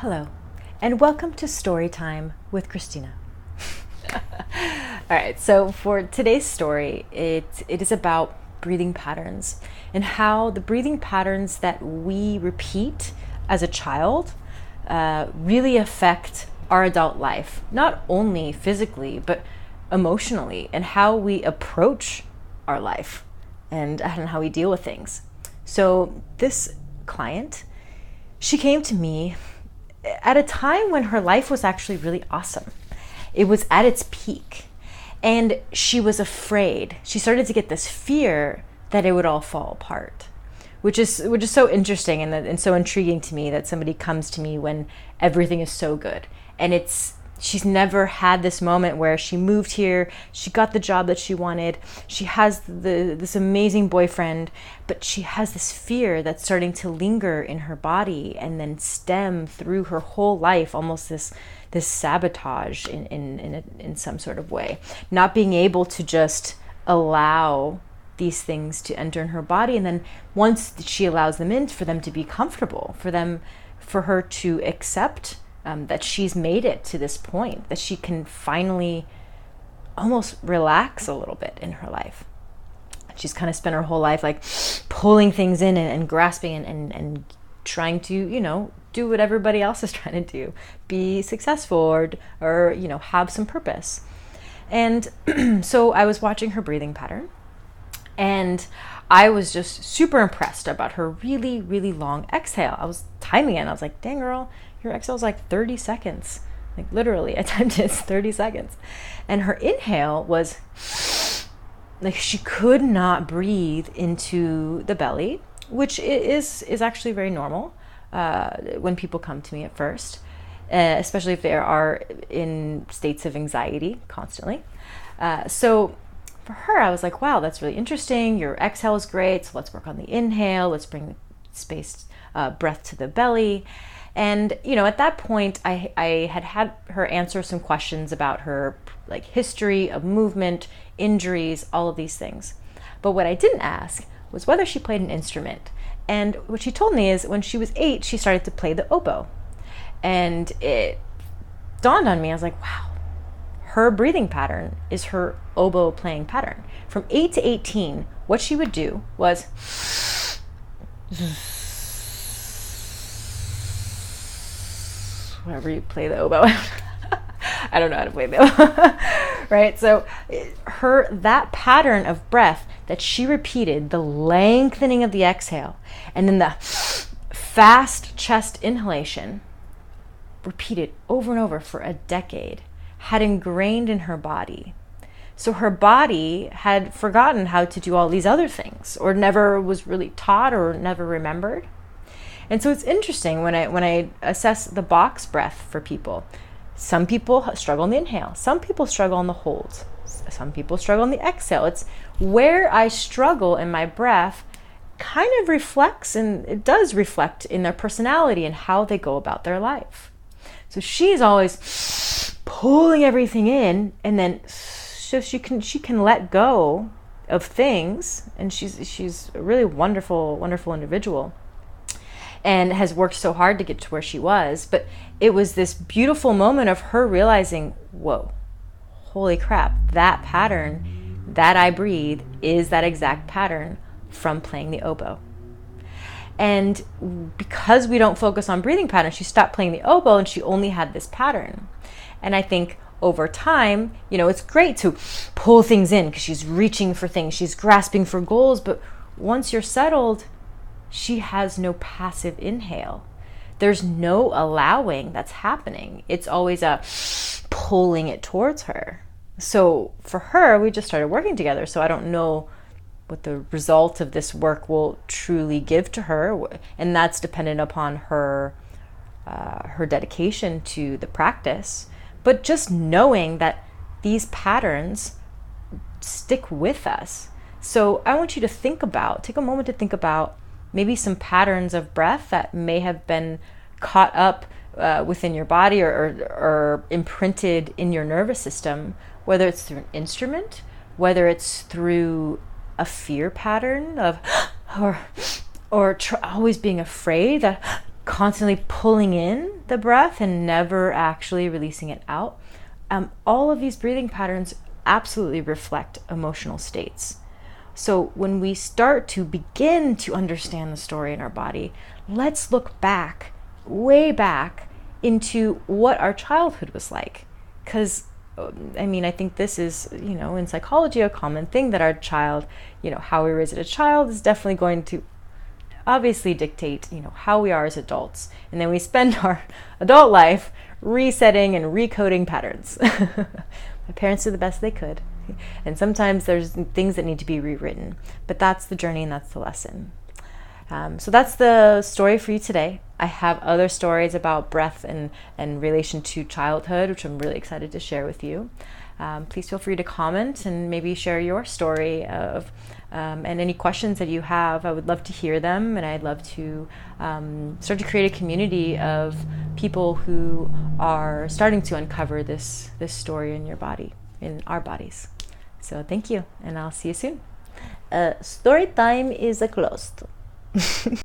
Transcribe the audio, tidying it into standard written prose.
Hello, and welcome to Storytime with Christina. All right, so for today's story, it is about breathing patterns and how the breathing patterns that we repeat as a child really affect our adult life, not only physically, but emotionally, and how we approach our life and how we deal with things. So this client, she came to me at a time when her life was actually really awesome. It was at its peak. And she was afraid. She started to get this fear that it would all fall apart, which is so interesting and so intriguing to me that somebody comes to me when everything is so good. And she's never had this moment where she moved here, she got the job that she wanted, she has this amazing boyfriend, but she has this fear that's starting to linger in her body and then stem through her whole life, almost this sabotage in some sort of way. Not being able to just allow these things to enter in her body, and then once she allows them in, for them to be comfortable, for her to accept that she's made it to this point, that she can finally almost relax a little bit in her life. She's kind of spent her whole life like pulling things in and grasping and trying to, do what everybody else is trying to do, be successful or have some purpose. And so I was watching her breathing pattern, and I was just super impressed about her really, really long exhale. I was timing it, and I was like, dang girl, your exhale is like 30 seconds. Like literally, I timed it, it's 30 seconds. And her inhale was like she could not breathe into the belly, which is actually very normal when people come to me at first, especially if they are in states of anxiety constantly. So for her, I was like, wow, that's really interesting. Your exhale is great. So let's work on the inhale. Let's bring the spaced breath to the belly. And, at that point, I had her answer some questions about her like history of movement, injuries, all of these things. But what I didn't ask was whether she played an instrument. And what she told me is when she was 8, she started to play the oboe. And it dawned on me, I was like, wow, her breathing pattern is her oboe playing pattern. From 8 to 18, what she would do was whenever you play the oboe. I don't know how to play the oboe. Right? So that pattern of breath that she repeated, the lengthening of the exhale, and then the fast chest inhalation, repeated over and over for a decade, had ingrained in her body. So her body had forgotten how to do all these other things, or never was really taught or never remembered. And so it's interesting when I assess the box breath for people. Some people struggle in the inhale. Some people struggle on the hold. Some people struggle in the exhale. It's where I struggle in my breath kind of reflects, and it does reflect in their personality and how they go about their life. So she's always pulling everything in, and then so she can let go of things, and she's a really wonderful individual, and has worked so hard to get to where she was. But it was this beautiful moment of her realizing, whoa, holy crap, that pattern that I breathe is that exact pattern from playing the oboe. And because we don't focus on breathing patterns, she stopped playing the oboe and she only had this pattern. And I think over time, it's great to pull things in because she's reaching for things, she's grasping for goals, but once you're settled, she has no passive inhale. There's no allowing that's happening. It's always a pulling it towards her. So for her, we just started working together. So I don't know what the result of this work will truly give to her. And that's dependent upon her dedication to the practice. But just knowing that these patterns stick with us. So I want you to take a moment to think about maybe some patterns of breath that may have been caught up within your body or imprinted in your nervous system, whether it's through an instrument, whether it's through a fear pattern of or always being afraid that constantly pulling in the breath and never actually releasing it out. All of these breathing patterns absolutely reflect emotional states. So when we start to begin to understand the story in our body, let's look back, way back, into what our childhood was like. Because, I think this is, in psychology, a common thing that our child, how we raise a child is definitely going to obviously dictate, how we are as adults. And then we spend our adult life resetting and recoding patterns. My parents did the best they could. And sometimes there's things that need to be rewritten. But that's the journey and that's the lesson. So that's the story for you today. I have other stories about breath and relation to childhood, which I'm really excited to share with you. Please feel free to comment and maybe share your story of and any questions that you have. I would love to hear them, and I'd love to start to create a community of people who are starting to uncover this story in your body, in our bodies. So thank you, and I'll see you soon. Story time is closed.